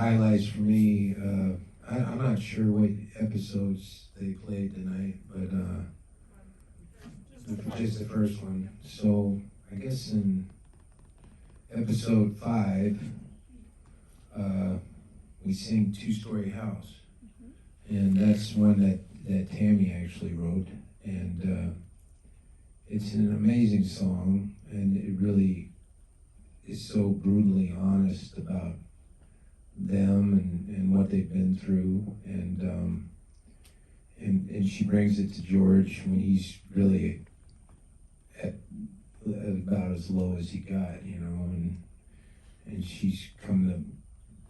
highlights for me, I'm not sure what episodes they played tonight, but just the first one. So I guess in episode 5, we sing Two-Story House. And that's one that Tammy actually wrote. And it's an amazing song, and it really is so brutally honest about them and what they've been through. And she brings it to George when he's really at about as low as he got, you know, and she's come to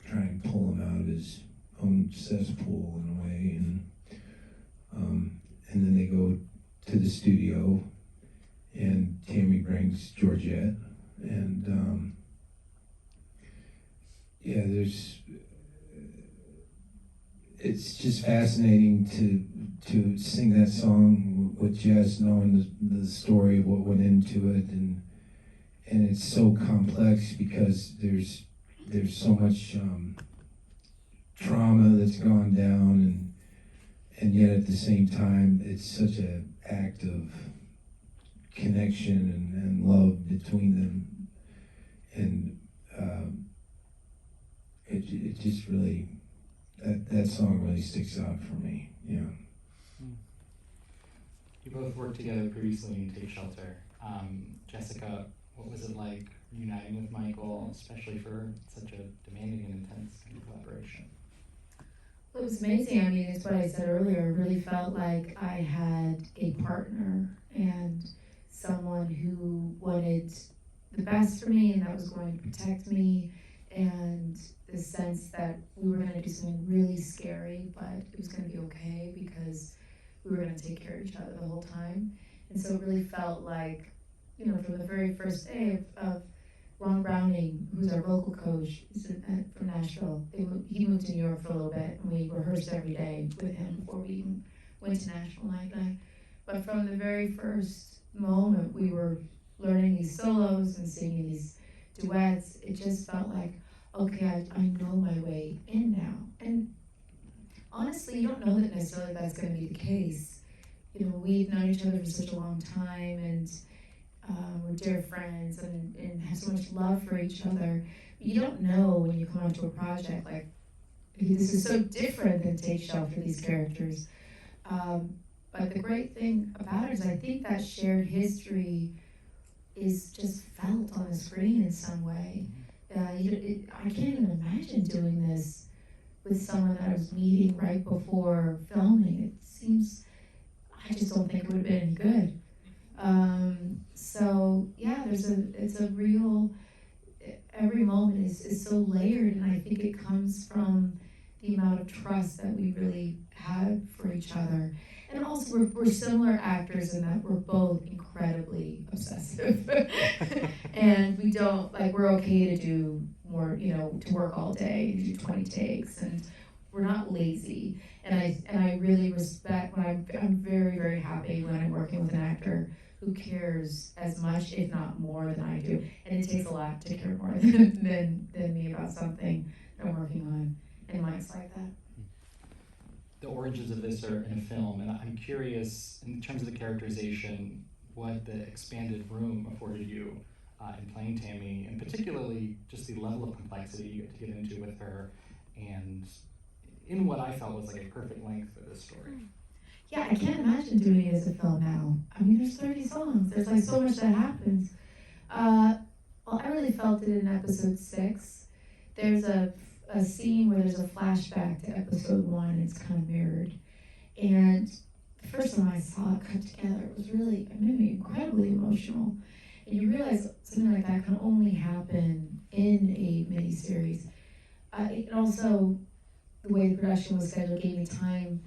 try and pull him out of his own cesspool in a way, and then they go to the studio, and Tammy brings Georgette, and yeah, it's just fascinating to sing that song with Jess, knowing the story of what went into it, and it's so complex because there's so much trauma that's gone down, and yet at the same time it's such an act of connection and love between them, and it just really, that song really sticks out for me. Yeah. You both worked together previously in Take Shelter. Jessica, what was it like uniting with Michael, especially for such a demanding and intense collaboration? Well, it was amazing. I mean, it's what I said earlier. I really felt like I had a partner and someone who wanted the best for me and that was going to protect me, and the sense that we were going to do something really scary, but it was going to be okay because we were going to take care of each other the whole time. And so it really felt like, you know, from the very first day of Ron Browning, who's our vocal coach from Nashville, he moved to New York for a little bit, and we rehearsed every day with him before we even went to Nashville night. But from the very first moment, we were learning these solos and singing these duets. It just felt like, okay, I know my way in now. And honestly, you don't know that necessarily that's going to be the case. You know, we've known each other for such a long time, and we're dear friends and have so much love for each other. But you don't know when you come onto a project like, this is so different than Take Shelter, these characters. But the great thing about it is I think that shared history is just felt on the screen in some way. I can't even imagine doing this with someone that I was meeting right before filming. It seems, I just don't think it would have been any good. So yeah, it's a real, every moment is so layered, and I think it comes from the amount of trust that we really had for each other. And also we're similar actors in that we're both incredibly obsessive. And we don't, like, we're okay to do more, you know, to work all day, do 20 takes, and we're not lazy. And I really respect, when I'm very, very happy when I'm working with an actor who cares as much, if not more, than I do. And it takes a lot to care more than me about something I'm working on. And Mike's like that. The origins of this are in a film, and I'm curious, in terms of the characterization, what the expanded room afforded you in playing Tammy, and particularly just the level of complexity you get to get into with her, and in what I felt was like a perfect length for this story. Yeah, I can't imagine doing it as a film now. I mean, there's 30 songs. There's like so much that happens. Well, I really felt it in episode 6. There's a scene where there's a flashback to episode 1, and it's kind of mirrored. And the first time I saw it cut together, it was really, it made me incredibly emotional. And you realize something like that can only happen in a miniseries. It also, the way the production was scheduled, gave me time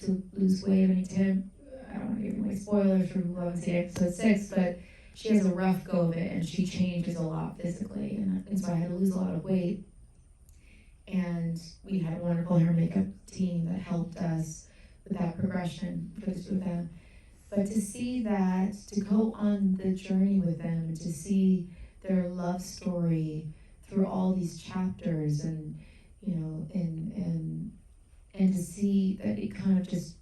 to lose weight. I mean, Tim, I don't want to give away spoilers for who haven't seen episode 6, but she has a rough go of it, and she changes a lot physically, and so I had to lose a lot of weight. And we had a wonderful hair and makeup team that helped us with that progression with them. But to see that, to go on the journey with them, to see their love story through all these chapters, and you know, to see that it kind of just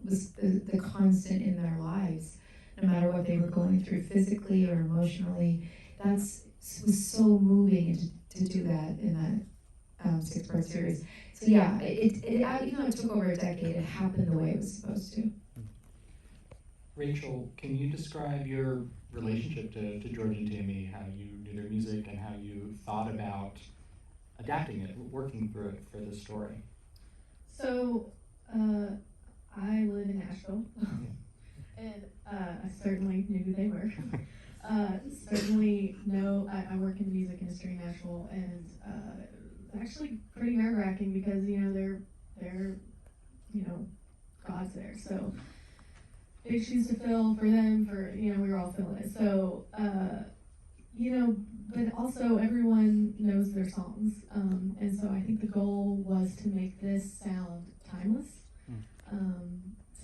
was the constant in their lives, no matter what they were going through physically or emotionally. Was so moving to do that in that 6-part series. So yeah, even though it took over a decade, it happened the way it was supposed to. Rachel, can you describe your relationship to George and Tammy, how you knew their music and how you thought about adapting it, working through it for this story? So, I live in Nashville, and I certainly knew who they were. Certainly know I work in the music industry in Nashville, and actually pretty nerve-wracking because they're gods there. So big shoes to fill for them. We were all filling it. So but also everyone knows their songs, and so I think the goal was to make this sound timeless,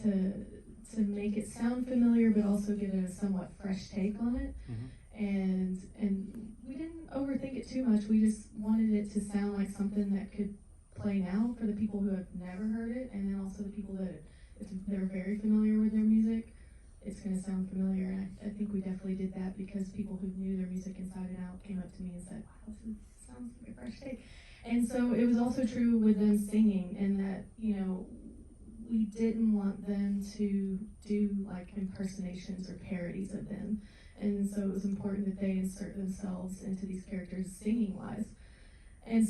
to make it sound familiar, but also give it a somewhat fresh take on it. And we didn't overthink it too much. We just wanted it to sound like something that could play now for the people who have never heard it, and then also the people that if they're very familiar with their music, it's going to sound familiar. And I think we definitely did that because people who knew their music inside and out came up to me and said, wow, this sounds like a fresh take. And so it was also true with them singing, in that, we didn't want them to do like impersonations or parodies of them. And so it was important that they insert themselves into these characters singing wise. And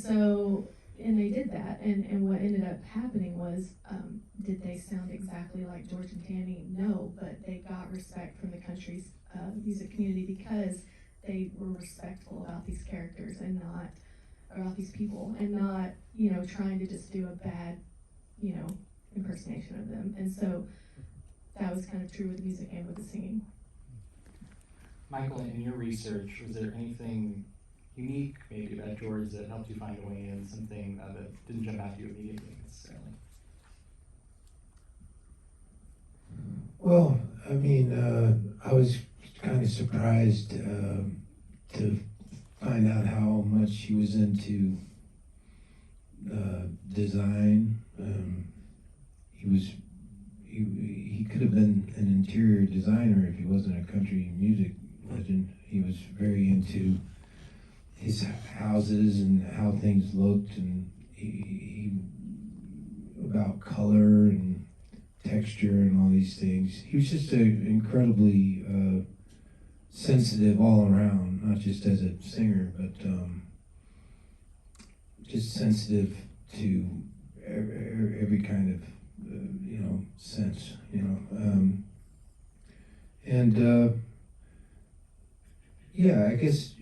they did that. And what ended up happening was, did they sound exactly like George and Tammy? No, but they got respect from the country's music community because they were respectful about these characters and not about these people, and not, trying to just do a bad, impersonation of them. And so that was kind of true with the music and with the singing. Michael, in your research, was there anything unique maybe about George that helped you find a way in, something that didn't jump out to you immediately necessarily? Well, I mean, I was kind of surprised to find out how much he was into design. He could have been an interior designer if he wasn't a country music legend. He was very into his houses and how things looked, and he about color and texture and all these things. He was just incredibly sensitive all around, not just as a singer, but just sensitive to every kind of sense, yeah, I guess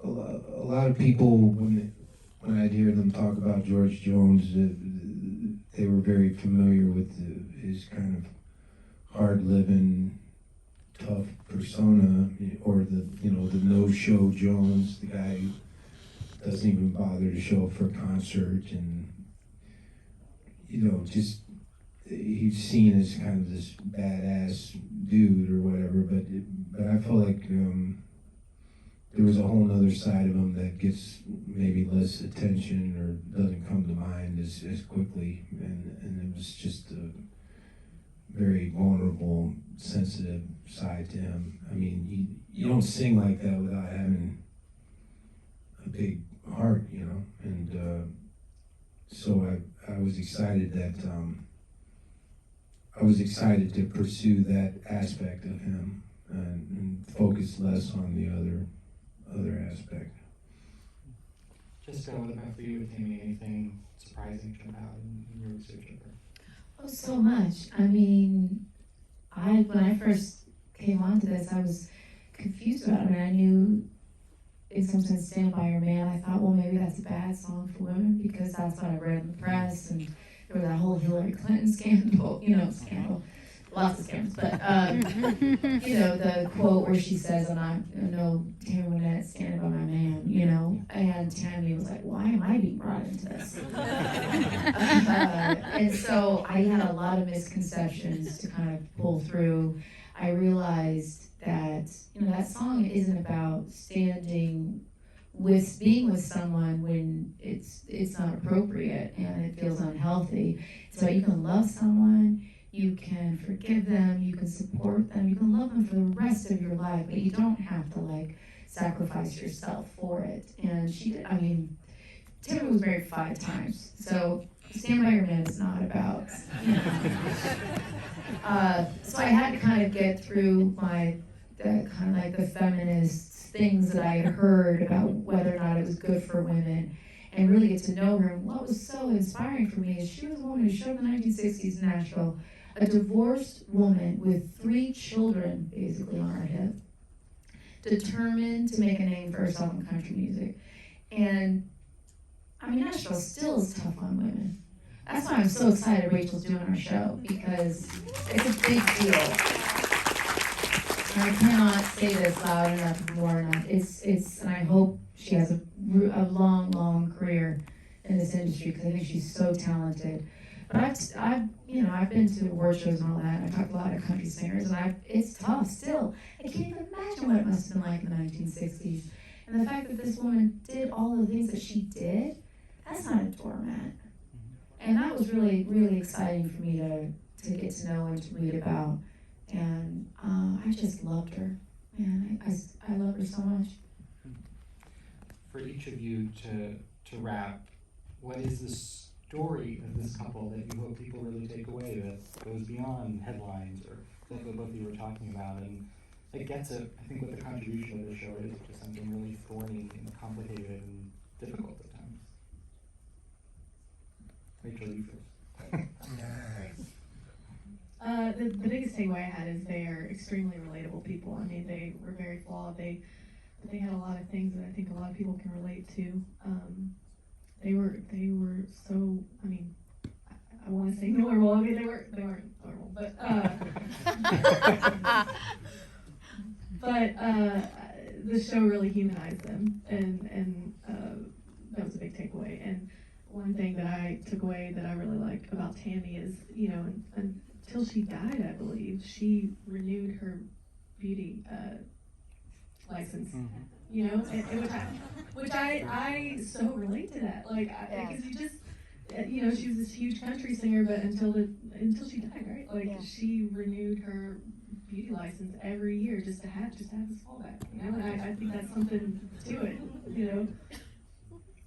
a lot of people, when I'd hear them talk about George Jones, they were very familiar with his kind of hard-living, tough persona, or the no-show Jones, the guy who doesn't even bother to show up for a concert, and just he's seen as kind of this badass dude or whatever. But I feel like there was a whole other side of him that gets maybe less attention or doesn't come to mind as quickly, and it was just a very vulnerable, sensitive side to him. I mean, you don't sing like that without having a big heart, and so I was excited that I was excited to pursue that aspect of him and focus less on the other aspect. Jessica, what about for you with Tammy? Anything surprising jump out in your research of her? Oh, so much. I mean, when I first came onto this, I was confused about it. I knew, in some sense, Stand By Your Man. I thought, well, maybe that's a bad song for women because that's what I read in the press, and there was that whole Hillary Clinton scandal, scandal. Lots of scandals, but, the quote where she says, no Tammy Wynette standing by my man, and Tammy was like, why am I being brought into this? And so I had a lot of misconceptions to kind of pull through. I realized that, that song isn't about standing with being with someone when it's not appropriate and it feels unhealthy. So you can love someone, you can forgive them, you can support them, you can love them for the rest of your life, but you don't have to like sacrifice yourself for it. And she did. I mean, Tammy was married 5 times, so Stand By Your Man is not about, you know. So I had to kind of get through the feminist things that I had heard about whether or not it was good for women, and really get to know her. And what was so inspiring for me is she was a woman who showed up in the 1960s in Nashville, a divorced woman with 3 children basically on her hip, determined to make a name for herself in country music. And I mean, Nashville still is tough on women. That's why I'm so excited Rachel's doing our show, because it's a big deal. I cannot say this loud enough and more enough. And I hope she has a long, long career in this industry, because I think she's so talented. But I've been to award shows and all that, and I've talked to a lot of country singers, and it's tough still. I can't even imagine what it must have been like in the 1960s. And the fact that this woman did all the things that she did, that's not a doormat. And that was really, really exciting for me to get to know and to read about. And I just loved her. And I love her so much. For each of you to wrap, what is the story of this couple that you hope people really take away that goes beyond headlines or like what both of you were talking about? And it gets at, I think, what the contribution of the show is, which is something really thorny and complicated and difficult at times. Rachel, you first. The biggest takeaway I had is they are extremely relatable people. I mean, they were very flawed. They had a lot of things that I think a lot of people can relate to. They were so, I mean, I want to say normal. I mean, they weren't normal, but the show really humanized them, and that was a big takeaway. And one thing that I took away that I really like about Tammy is, you know, until she died, I believe, she renewed her beauty license. Mm-hmm. You know, which I so relate to that. Like, because you just, you know, she was this huge country singer, but until she died, right? Like, she renewed her beauty license every year just to have this fallback. You know, and I think that's something to it. You know.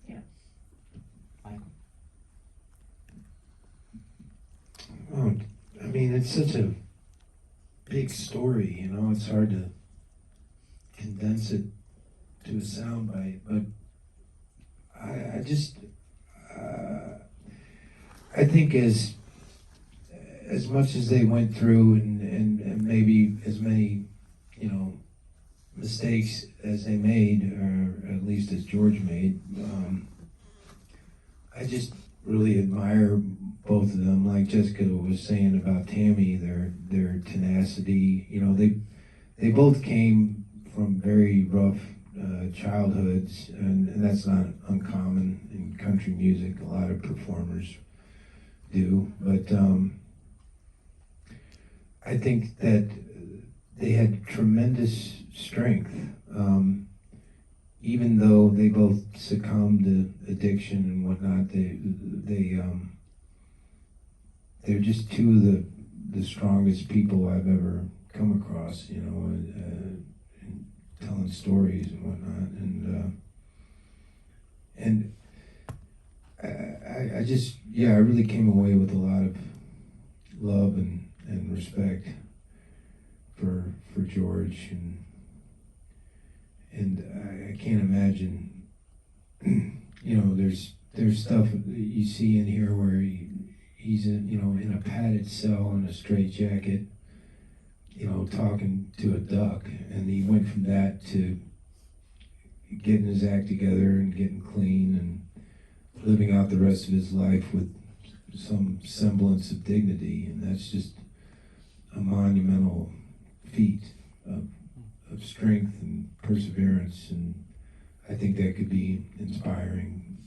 Yeah. Michael. Oh, I mean, it's such a big story, you know, it's hard to condense it to a soundbite, but I think as much as they went through and maybe as many, you know, mistakes as they made, or at least as George made, I just really admire both of them. Like Jessica was saying about Tammy, their tenacity. You know, they both came from very rough childhoods, and that's not uncommon in country music. A lot of performers do, but I think that they had tremendous strength. Even though they both succumbed to addiction and whatnot, they're just two of the strongest people I've ever come across, you know, and telling stories and whatnot. And I just, I really came away with a lot of love and respect for George, and I can't imagine, you know, there's stuff that you see in here where he's in a padded cell in a straitjacket, you know, talking to a duck, and he went from that to getting his act together and getting clean and living out the rest of his life with some semblance of dignity, and that's just a monumental feat of strength and perseverance, and I think that could be inspiring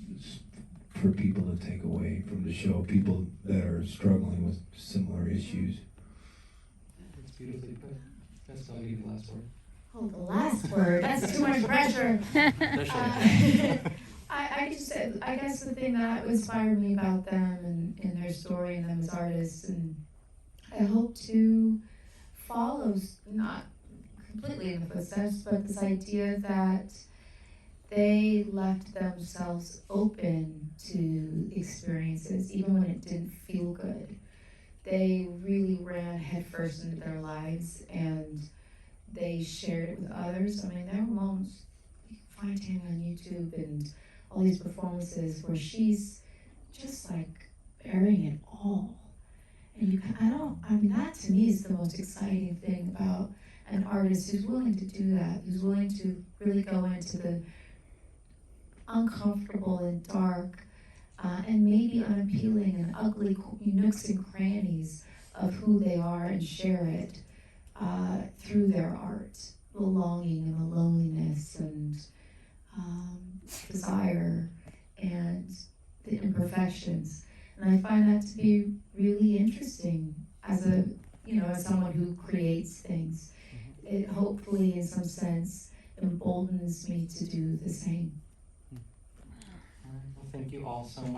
for people to take away from the show, people that are struggling with similar issues. That's beautifully put. That's all you the last word. Oh, the last word, that's too much pressure. There should be. I guess the thing that inspired me about them and their story and them as artists, and I hope to follow, not completely in the footsteps, but this idea that they left themselves open to experiences, even when it didn't feel good. They really ran headfirst into their lives, and they shared it with others. I mean, there were moments, you can find Tammy on YouTube and all these performances where she's just like bearing it all. And that to me is the most exciting thing about an artist who's willing to do that, who's willing to really go into the uncomfortable and dark, and maybe unappealing and ugly nooks and crannies of who they are and share it through their art, the longing and the loneliness and desire and the imperfections. And I find that to be really interesting as someone who creates things. It hopefully, in some sense, emboldens me to do the same. All right, well, thank you all so much.